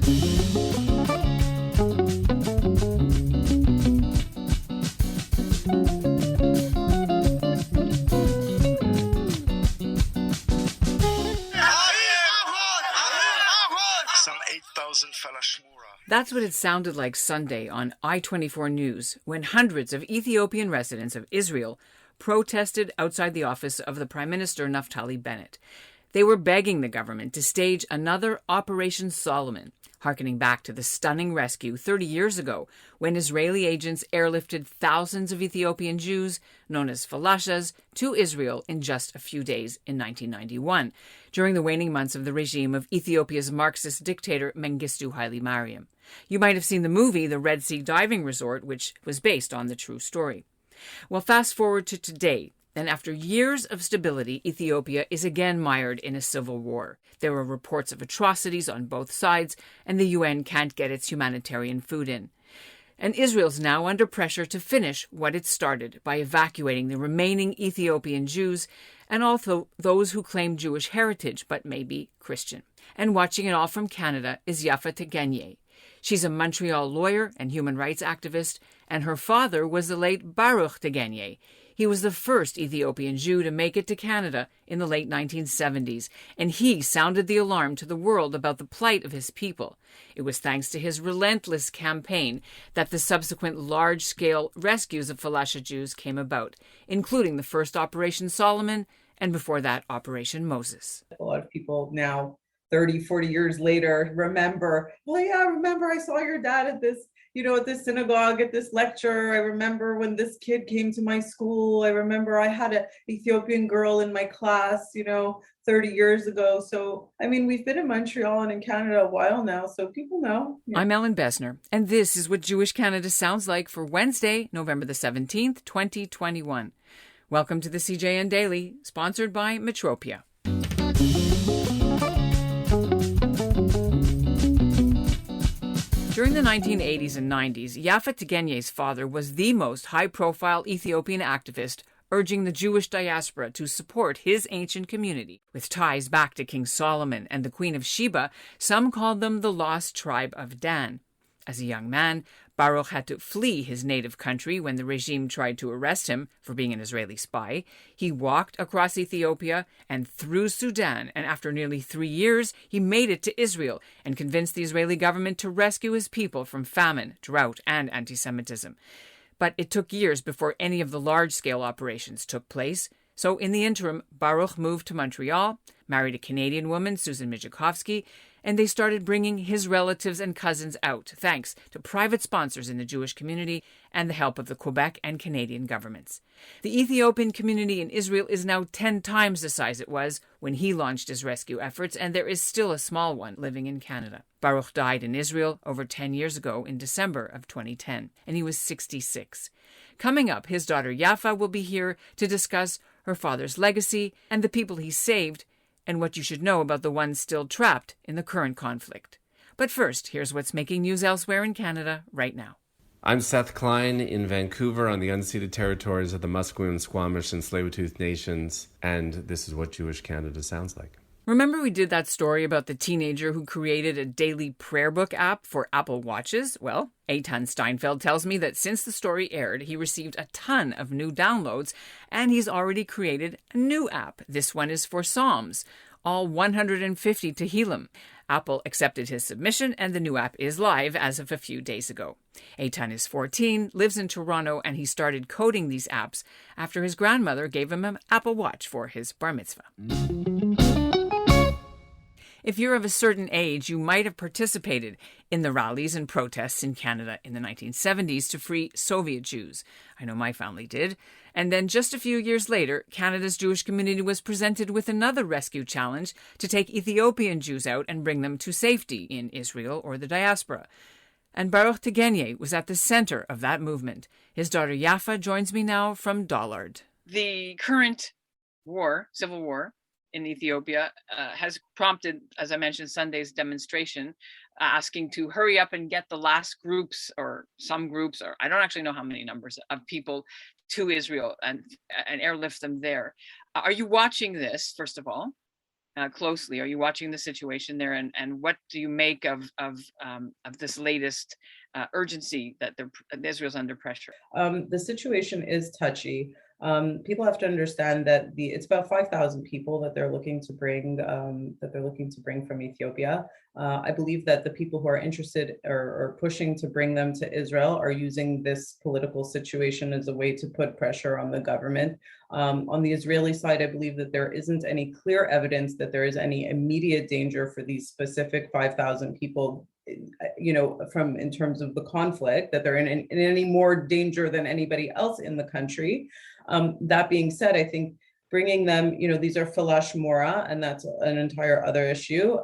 Some 8,000 fella shmura. That's what it sounded like Sunday on I-24 News when hundreds of Ethiopian residents of Israel protested outside the office of the Prime Minister Naftali Bennett. They were begging the government to stage another Operation Solomon, harkening back to the stunning rescue 30 years ago when Israeli agents airlifted thousands of Ethiopian Jews, known as falashas, to Israel in just a few days in 1991, during the waning months of the regime of Ethiopia's Marxist dictator Mengistu Haile Mariam. You might have seen the movie The Red Sea Diving Resort, which was based on the true story. Well, fast forward to today, and after years of stability, Ethiopia is again mired in a civil war. There are reports of atrocities on both sides, and the UN can't get its humanitarian food in. And Israel's now under pressure to finish what it started by evacuating the remaining Ethiopian Jews and also those who claim Jewish heritage but may be Christian. And watching it all from Canada is Yaffa Tegegne. She's a Montreal lawyer and human rights activist, and her father was the late Baruch Tegegne. He was the first Ethiopian Jew to make it to Canada in the late 1970s, and he sounded the alarm to the world about the plight of his people. It was thanks to his relentless campaign that the subsequent large-scale rescues of Falasha Jews came about, including the first Operation Solomon and before that Operation Moses. A lot of people now, 30, 40 years later, remember, well, yeah, I remember I saw your dad at this, at this synagogue, at this lecture. I remember when this kid came to my school. I remember I had an Ethiopian girl in my class, 30 years ago. So, we've been in Montreal and in Canada a while now, so people know. Yeah. I'm Ellen Besner, and this is what Jewish Canada sounds like for Wednesday, November the 17th, 2021. Welcome to the CJN Daily, sponsored by Metropia. During the 1980s and 90s, Yaffa Tegegne's father was the most high-profile Ethiopian activist urging the Jewish diaspora to support his ancient community. With ties back to King Solomon and the Queen of Sheba, some called them the lost tribe of Dan. As a young man, Baruch had to flee his native country when the regime tried to arrest him for being an Israeli spy. He walked across Ethiopia and through Sudan, and after nearly 3 years, he made it to Israel and convinced the Israeli government to rescue his people from famine, drought, and anti-Semitism. But it took years before any of the large-scale operations took place. So in the interim, Baruch moved to Montreal, married a Canadian woman, Susan Mijakovsky, and they started bringing his relatives and cousins out, thanks to private sponsors in the Jewish community and the help of the Quebec and Canadian governments. The Ethiopian community in Israel is now 10 times the size it was when he launched his rescue efforts, and there is still a small one living in Canada. Baruch died in Israel over 10 years ago in December of 2010, and he was 66. Coming up, his daughter Yaffa will be here to discuss her father's legacy and the people he saved, and what you should know about the ones still trapped in the current conflict. But first, here's what's making news elsewhere in Canada right now. I'm Seth Klein in Vancouver on the unceded territories of the Musqueam, Squamish, and Tsleil-Waututh nations, and this is what Jewish Canada sounds like. Remember we did that story about the teenager who created a daily prayer book app for Apple Watches? Well, Eitan Steinfeld tells me that since the story aired, he received a ton of new downloads, and he's already created a new app. This one is for Psalms, all 150 Tehillim. Apple accepted his submission, and the new app is live as of a few days ago. Eitan is 14, lives in Toronto, and he started coding these apps after his grandmother gave him an Apple Watch for his bar mitzvah. If you're of a certain age, you might have participated in the rallies and protests in Canada in the 1970s to free Soviet Jews. I know my family did. And then just a few years later, Canada's Jewish community was presented with another rescue challenge to take Ethiopian Jews out and bring them to safety in Israel or the diaspora. And Baruch Tegegne was at the center of that movement. His daughter Yaffa joins me now from Dollard. The current civil war, in Ethiopia has prompted, as I mentioned, Sunday's demonstration, asking to hurry up and get the last groups or some groups, or I don't actually know how many numbers of people to Israel and airlift them there. Are you watching this, first of all? closely. Are you watching the situation there, and what do you make of this latest urgency that Israel's under pressure? The situation is touchy. People have to understand that it's about 5,000 people that they're looking to bring from Ethiopia. I believe that the people who are interested or pushing to bring them to Israel are using this political situation as a way to put pressure on the government. On the Israeli side, I believe that there isn't any clear evidence that there is any immediate danger for these specific 5,000 people, from in terms of the conflict, that they're in any more danger than anybody else in the country. That being said, I think bringing them, these are Falash Mora, and that's an entire other issue.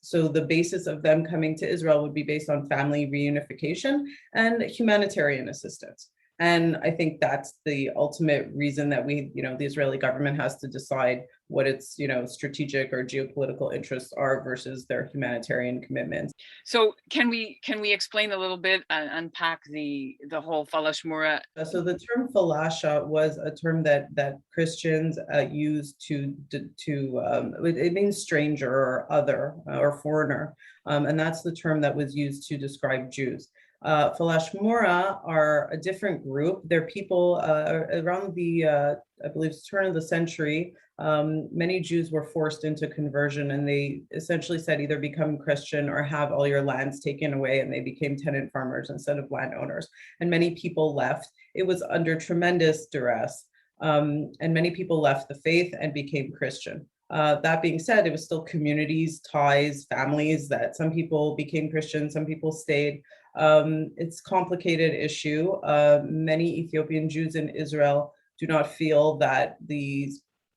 So the basis of them coming to Israel would be based on family reunification and humanitarian assistance. And I think that's the ultimate reason that the Israeli government has to decide what its, strategic or geopolitical interests are versus their humanitarian commitments. So can we explain a little bit and unpack the whole Falash Mora? So the term falasha was a term that Christians used it means stranger or other or foreigner, and that's the term that was used to describe Jews. Falash Mora are a different group. They're people around the, I believe, turn of the century. Many Jews were forced into conversion, and they essentially said either become Christian or have all your lands taken away, and they became tenant farmers instead of landowners. And many people left. It was under tremendous duress, and many people left the faith and became Christian. That being said, it was still communities, ties, families that some people became Christian, some people stayed. It's a complicated issue. Many Ethiopian Jews in Israel do not feel that the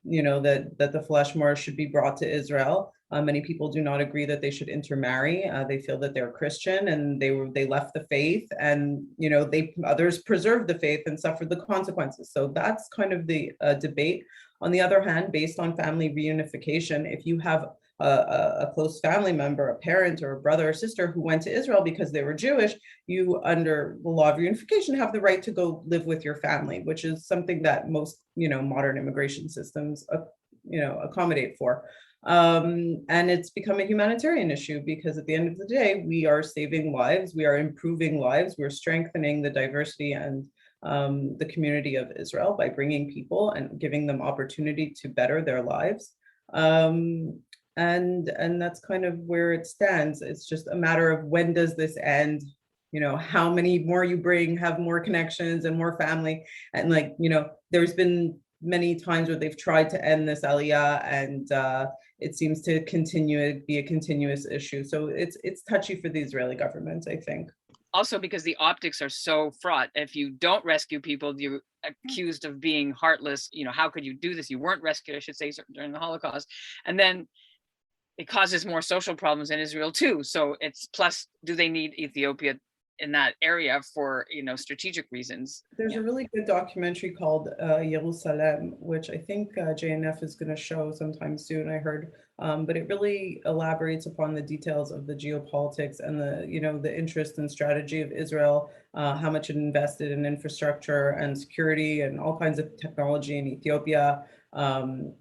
Falash Mora should be brought to Israel. Many people do not agree that they should intermarry. They feel that they're Christian and they left the faith, and others preserved the faith and suffered the consequences. So that's kind of the debate. On the other hand, based on family reunification, if you have a close family member, a parent or a brother or sister who went to Israel because they were Jewish, you, under the law of reunification, have the right to go live with your family, which is something that most, modern immigration systems, accommodate for. And it's become a humanitarian issue because at the end of the day, we are saving lives, we are improving lives, we're strengthening the diversity and the community of Israel by bringing people and giving them opportunity to better their lives. And that's kind of where it stands. It's just a matter of when does this end? How many more you bring have more connections and more family. And there's been many times where they've tried to end this aliyah, and it seems to be a continuous issue. So it's touchy for the Israeli government, I think. Also because the optics are so fraught. If you don't rescue people, you're accused of being heartless. How could you do this? You weren't rescued, I should say, during the Holocaust. And then it causes more social problems in Israel too. So plus, do they need Ethiopia in that area for, strategic reasons? There's a really good documentary called Jerusalem, which I think JNF is going to show sometime soon, I heard. But it really elaborates upon the details of the geopolitics and the interest and strategy of Israel, how much it invested in infrastructure and security and all kinds of technology in Ethiopia. How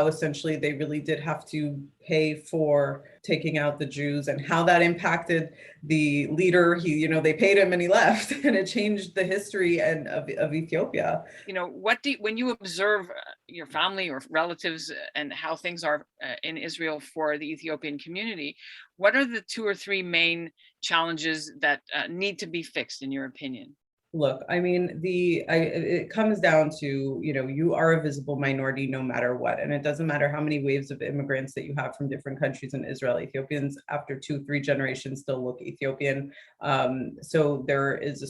essentially they really did have to pay for taking out the Jews, and how that impacted the leader. They paid him and he left, and it changed the history of Ethiopia. When you observe your family or relatives and how things are in Israel for the Ethiopian community, what are the 2 or 3 main challenges that need to be fixed, in your opinion? Look, I mean, it comes down to, you are a visible minority no matter what. And it doesn't matter how many waves of immigrants that you have from different countries in Israel. Ethiopians, after 2-3 generations, still look Ethiopian. So there is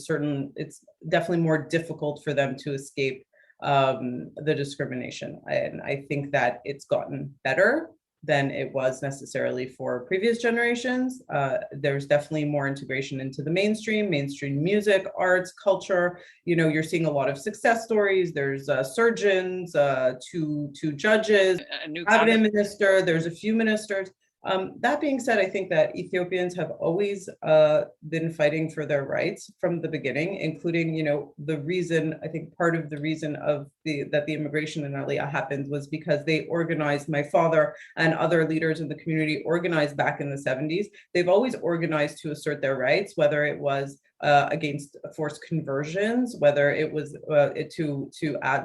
it's definitely more difficult for them to escape the discrimination. And I think that it's gotten better than it was necessarily for previous generations. There's definitely more integration into the mainstream music, arts, culture. You're seeing a lot of success stories. There's surgeons, two judges, a new cabinet minister. There's a few ministers. That being said, I think that Ethiopians have always been fighting for their rights from the beginning, including, the reason, I think part of the reason that the immigration in Aliyah happened was because they organized, my father and other leaders in the community organized back in the 70s. They've always organized to assert their rights, whether it was against forced conversions, whether it was to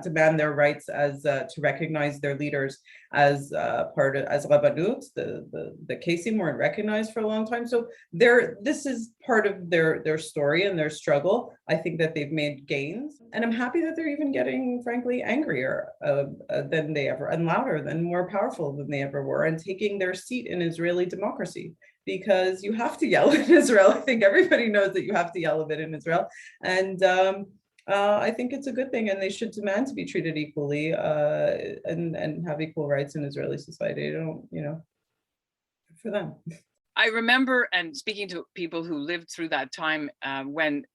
demand their rights as to recognize their leaders as as Rabbanut. The Kesim weren't recognized for a long time. So this is part of their story and their struggle. I think that they've made gains, and I'm happy that they're even getting, frankly, angrier than they ever, and louder, than more powerful than they ever were, and taking their seat in Israeli democracy. Because you have to yell in Israel. I think everybody knows that you have to yell a bit in Israel. And I think it's a good thing, and they should demand to be treated equally and have equal rights in Israeli society. I don't, for them. I remember, and speaking to people who lived through that time when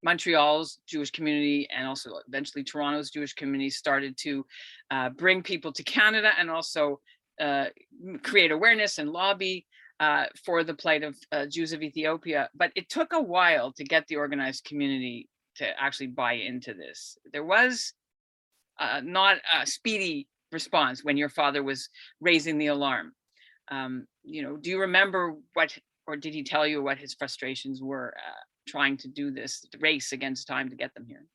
Montreal's Jewish community and also eventually Toronto's Jewish community started to bring people to Canada and also create awareness and lobby for the plight of Jews of Ethiopia. But it took a while to get the organized community to actually buy into this. There was not a speedy response when your father was raising the alarm. Do you remember or did he tell you what his frustrations were trying to do this race against time to get them here?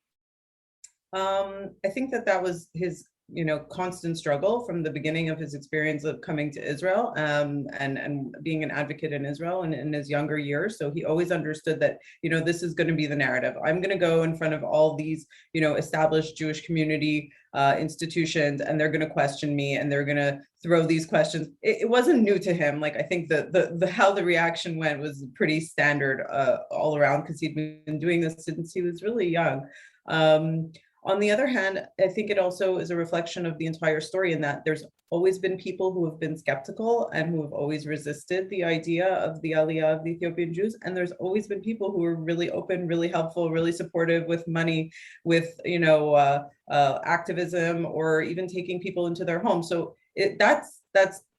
I think that was his constant struggle from the beginning of his experience of coming to Israel and being an advocate in Israel and in his younger years. So he always understood that, this is going to be the narrative. I'm going to go in front of all these, established Jewish community institutions, and they're going to question me, and they're going to throw these questions. It wasn't new to him. Like, I think the how the reaction went was pretty standard all around, because he'd been doing this since he was really young. On the other hand, I think it also is a reflection of the entire story, in that there's always been people who have been skeptical and who have always resisted the idea of the Aliyah of the Ethiopian Jews. And there's always been people who are really open, really helpful, really supportive with money, with, activism, or even taking people into their homes. So that's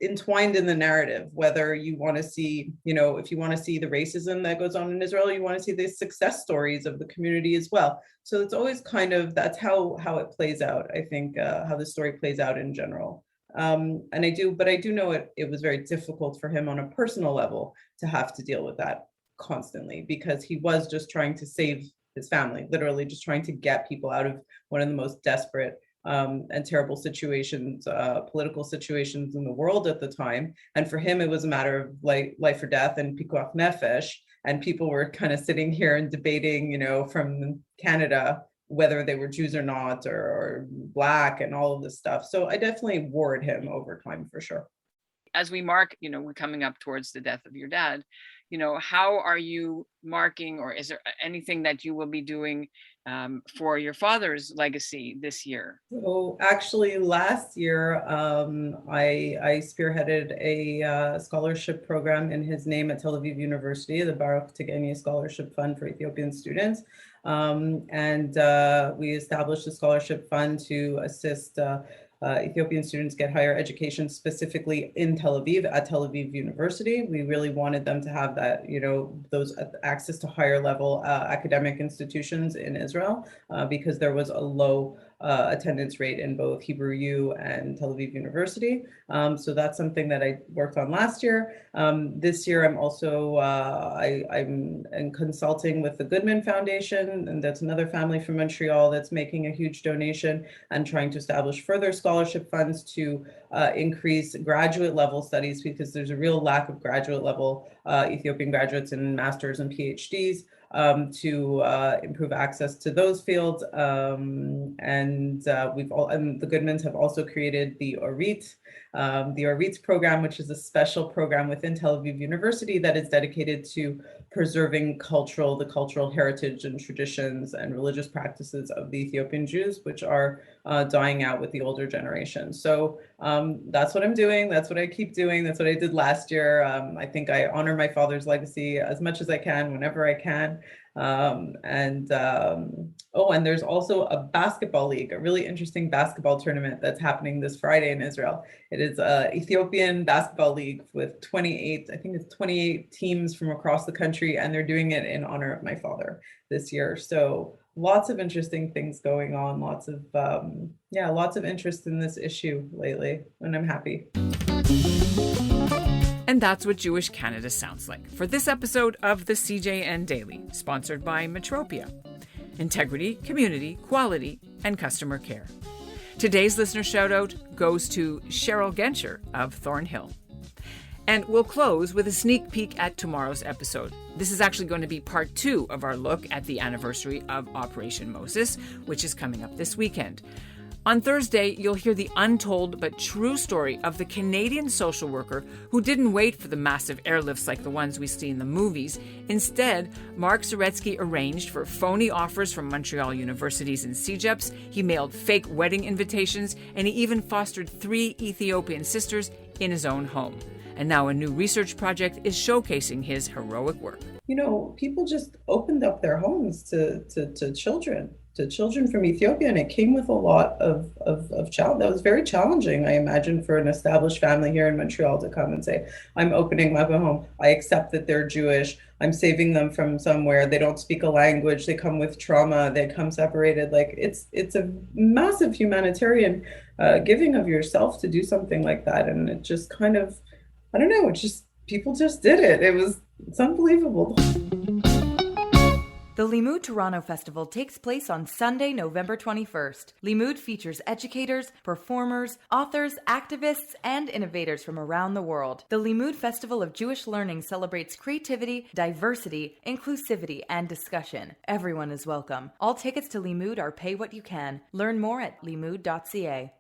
entwined in the narrative, whether you want to see, if you want to see the racism that goes on in Israel, you want to see the success stories of the community as well. So it's always that's how it plays out, I think, how the story plays out in general. But I do know it was very difficult for him on a personal level to have to deal with that constantly, because he was just trying to save his family, literally just trying to get people out of one of the most desperate and terrible situations, political situations in the world at the time. And for him, it was a matter of life or death and pikuach nefesh. And people were kind of sitting here and debating, from Canada, whether they were Jews or not, or Black, and all of this stuff. So I definitely warred him over time, for sure. As we mark, we're coming up towards the death of your dad, how are you marking, or is there anything that you will be doing for your father's legacy this year? So actually, last year, I spearheaded a scholarship program in his name at Tel Aviv University, the Baruch Tegegne Scholarship Fund for Ethiopian students. And we established a scholarship fund to assist Ethiopian students get higher education, specifically in Tel Aviv, at Tel Aviv University. We really wanted them to have that, those access to higher level academic institutions in Israel, because there was a low attendance rate in both Hebrew U and Tel Aviv University. So that's something that I worked on last year. This year, I'm also I'm consulting with the Goodman Foundation, and that's another family from Montreal that's making a huge donation and trying to establish further scholarship funds to increase graduate level studies, because there's a real lack of graduate level Ethiopian graduates and masters and PhDs. To improve access to those fields, and the Goodmans have also created the Orit program, which is a special program within Tel Aviv University that is dedicated to preserving the cultural heritage and traditions and religious practices of the Ethiopian Jews, which are dying out with the older generation. So that's what I'm doing. That's what I keep doing. That's what I did last year. I think I honor my father's legacy as much as I can, whenever I can. And there's also a basketball league, a really interesting basketball tournament that's happening this Friday in Israel. It is a Ethiopian basketball league with 28 teams from across the country, and they're doing it in honor of my father this year. So lots of interesting things going on, lots of interest in this issue lately, and I'm happy. And that's what Jewish Canada sounds like for this episode of the CJN Daily, sponsored by Metropia. Integrity, community, quality, and customer care. Today's listener shout-out goes to Cheryl Genscher of Thornhill. And we'll close with a sneak peek at tomorrow's episode. This is actually going to be part 2 of our look at the anniversary of Operation Moses, which is coming up this weekend. On Thursday, you'll hear the untold but true story of the Canadian social worker who didn't wait for the massive airlifts like the ones we see in the movies. Instead, Mark Zaretsky arranged for phony offers from Montreal universities and CEGEPs. He mailed fake wedding invitations, and he even fostered 3 Ethiopian sisters in his own home. And now a new research project is showcasing his heroic work. People just opened up their homes to children from Ethiopia, and it came with a lot of challenge. That was very challenging, I imagine, for an established family here in Montreal to come and say, I'm opening up a home. I accept that they're Jewish. I'm saving them from somewhere. They don't speak a language. They come with trauma. They come separated. Like it's a massive humanitarian giving of yourself to do something like that. And it just kind of, I don't know, people just did it. It's unbelievable. The Limud Toronto Festival takes place on Sunday, November 21st. Limud features educators, performers, authors, activists, and innovators from around the world. The Limud Festival of Jewish Learning celebrates creativity, diversity, inclusivity, and discussion. Everyone is welcome. All tickets to Limud are pay what you can. Learn more at limud.ca.